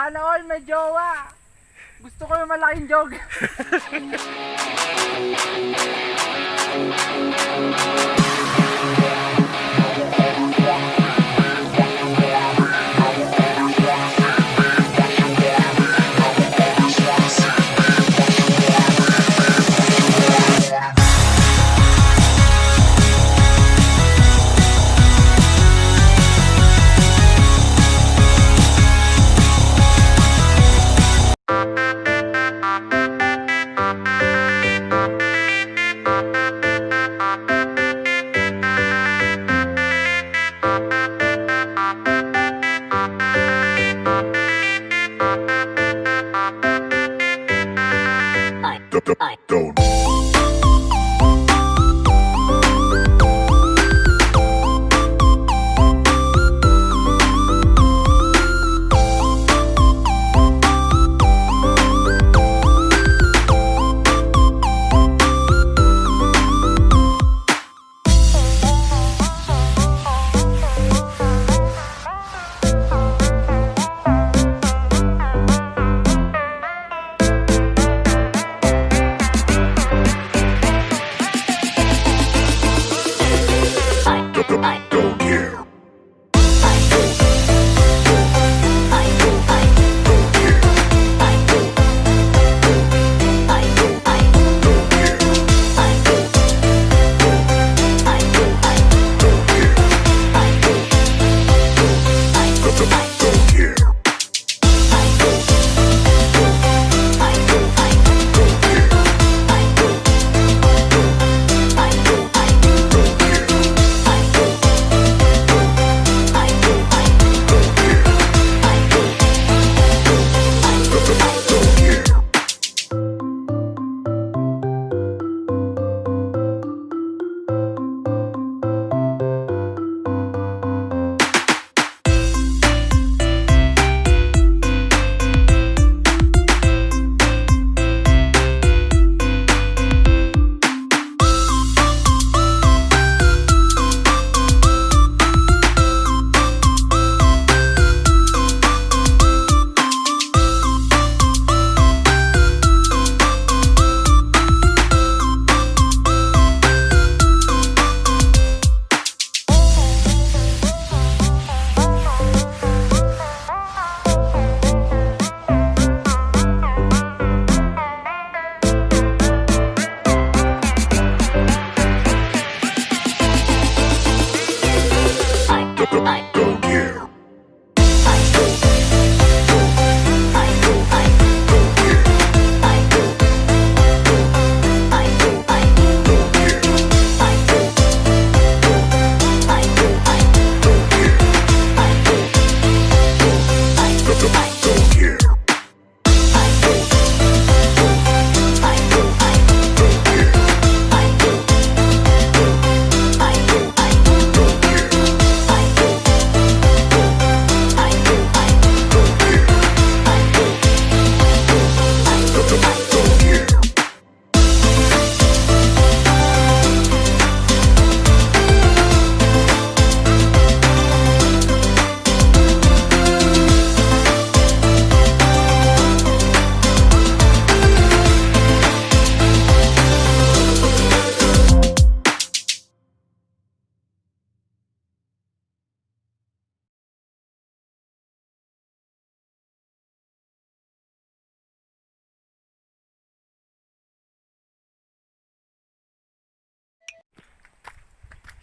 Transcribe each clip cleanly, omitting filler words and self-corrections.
Sana all may jowa. Gusto ko yung malaking jog. Don't. Don't care. Don't care.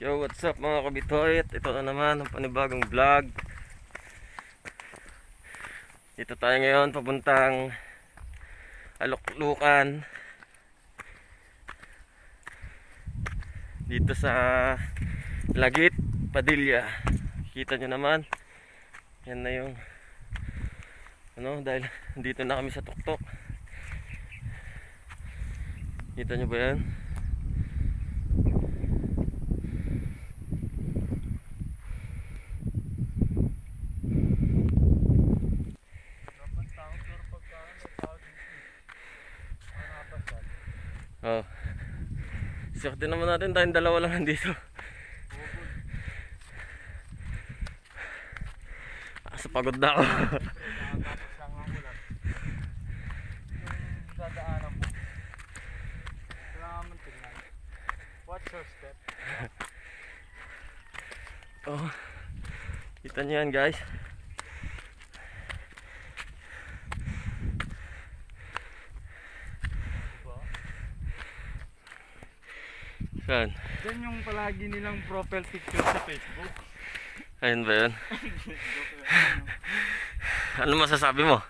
Yo, what's up mga kabitoy? Ito na naman ang panibagong vlog. Dito tayo ngayon papuntang Aluklukan. Dito sa Lagit, Padilla. Kita nyo naman. Yan na yung dahil dito na kami sa tuktok. Kita nyo ba yan? Oh. Sakti naman natin tayong dalawa lang nandito. Sa pagod na ako. dinadaanan mo. Kailangan mo tingnan. Watch your step. Oh. Kita nyo yan guys. Diba? Saan? Yan yung palagi nilang profile picture sa Facebook. Ayun ba yun? Ano masasabi mo?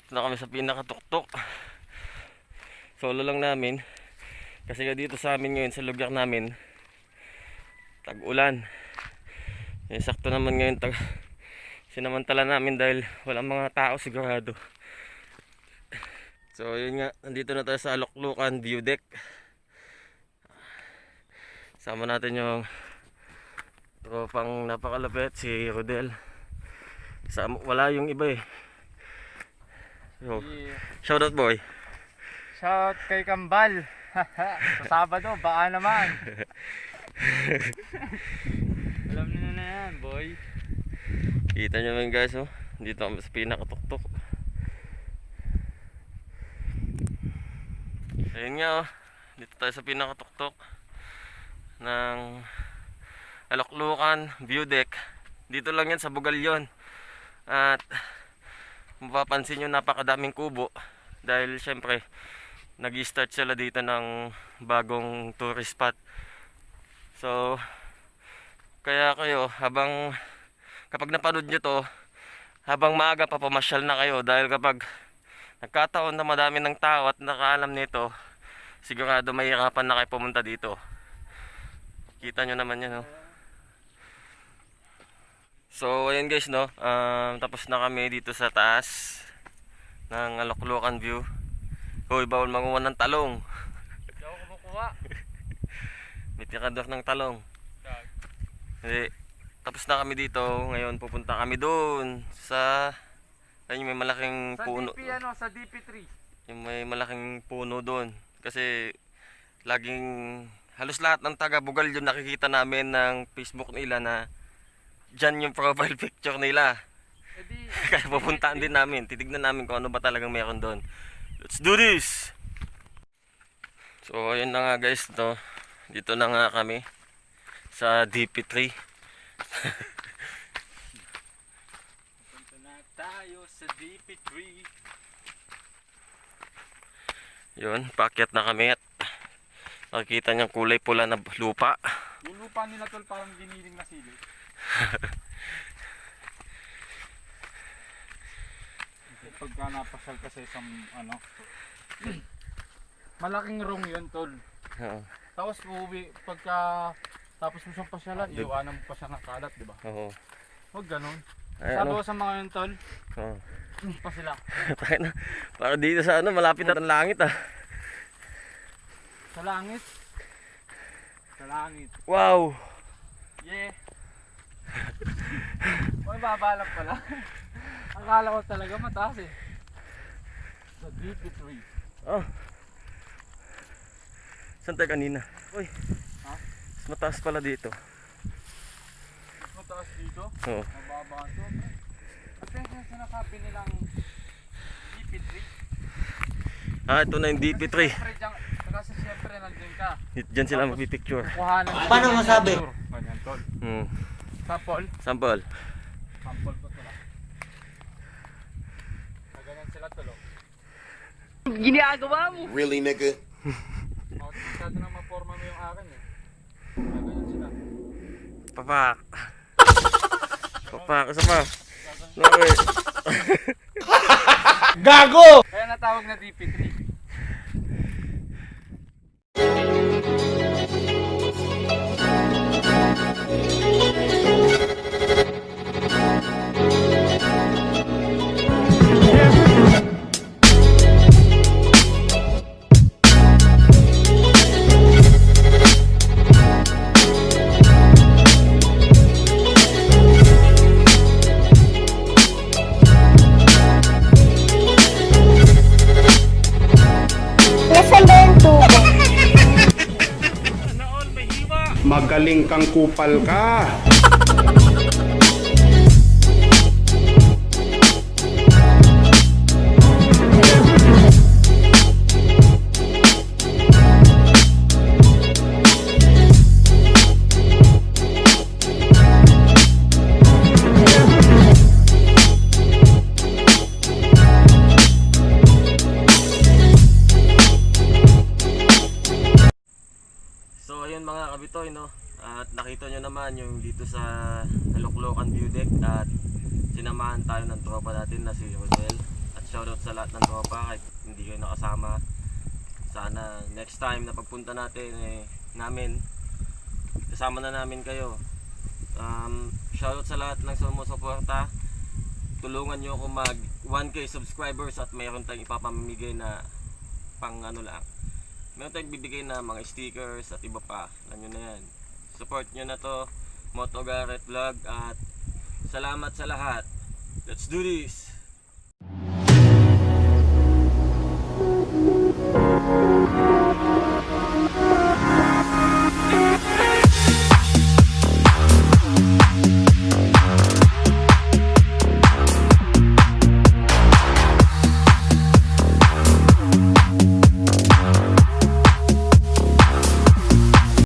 Na kami sa pinakatuktok. Solo lang namin. Kasi dito sa amin ngayon, sa lugar namin, tag-ulan. Sakto naman ngayon sinamantala namin dahil walang mga tao sigurado. So yun nga, nandito na tayo sa Aloklukan View Deck. Sama natin yung tropang napakalapit, si Rodel. Wala yung iba eh. So, shoutout boy. Shout kay Kambal. Sa Sabado, baka naman. Alam niyo na yan, boy. Kita nyo naman guys, oh. Dito kami sa pinakatuktok. Ayun nga, oh. Dito tayo sa pinakatuktok ng Aloklukan View Deck. Dito lang yan sa Bugalyon. At mapapansin nyo napakadaming kubo. Dahil syempre nag-start sila dito ng bagong tourist spot. So kaya kayo kapag napanood nyo to, habang maaga pa pamasyal na kayo. Dahil kapag nagkataon na madami ng tao at nakaalam nito, sigurado mahirapan na kayo pumunta dito. Kita nyo naman yan, no? So ayun guys, no, tapos na kami dito sa taas ng Aloklukan View. Hoy, bawal manguha ng talong. Hindi ako kumukuha. May tikador ng talong. Hindi. Tapos na kami dito. Ngayon pupunta kami doon sa ayun, may malaking Sa puno. DP ano, sa DP3. Yung may malaking puno doon. Kasi laging halos lahat ng taga Bugalyon nakikita namin ng Facebook nila na dyan yung profile picture nila. Kaya pupuntaan din namin. Titignan namin kung ano ba talagang meron doon. Let's do this! So ayun na nga guys, no? Dito na nga kami sa DP3. Punta na tayo sa DP3. Yun, paakyat na kami at makikita niyang kulay pula na lupa. Yung lupa nila tol parang giniling na sili. Pagka napasal kasi sa ano, malaking room yun tol. Oo. Tapos uuwi pagka tapos mo siyang pasyalan, iiwanan mo pa siya ng kalat, di ba? Oo. Huwag ganun. Ay, Sabi ano? ko sa mga yun tol, Oo. pa sila. Tayo na. Para dito sa ano, malapit na ang langit ah. Sa langit. Sa langit. Wow! Yeah. May babalak pala. Akala ko talaga mataas eh. Sa DP3. Oh. Saan tayo kanina? Uy. Ha? Mas mataas pala dito. Mas mataas dito? Oo. Mababa ito. Kasi yung sinasabi nilang DP3. Ah, ito na yung DP3. Kasi siyempre nandiyan ka. Diyan sila magpipicture. Kuhanan. Paano masabi? Ganyan tol. Sample. Sample. Sample ko to lang. Ganyan sila tol. Really, nigga? Masyado na maporma mo yung akin eh. Ganyan sila. Papak. Papak. Isa pa. Okay. Gago! Kaya natawag na DP3. Magaling kang kupal ka. So ayun mga kabitoy, no? At nakita nyo naman yung dito sa Aloklokan View Deck at sinamahan tayo ng tropa natin na si Rodel. At shoutout sa lahat ng tropa kahit hindi kayo nakasama. Sana next time na pagpunta natin namin kasama na namin kayo. Shoutout sa lahat ng sumusuporta. Tulungan nyo ako mag 1k subscribers at mayroon tayong ipapamimigay na pang ano lang. Meron tayong bibigay na mga stickers at iba pa. Alam nyo na yan. Support nyo na to, Moto Garrett Vlog, at salamat sa lahat. Let's do this!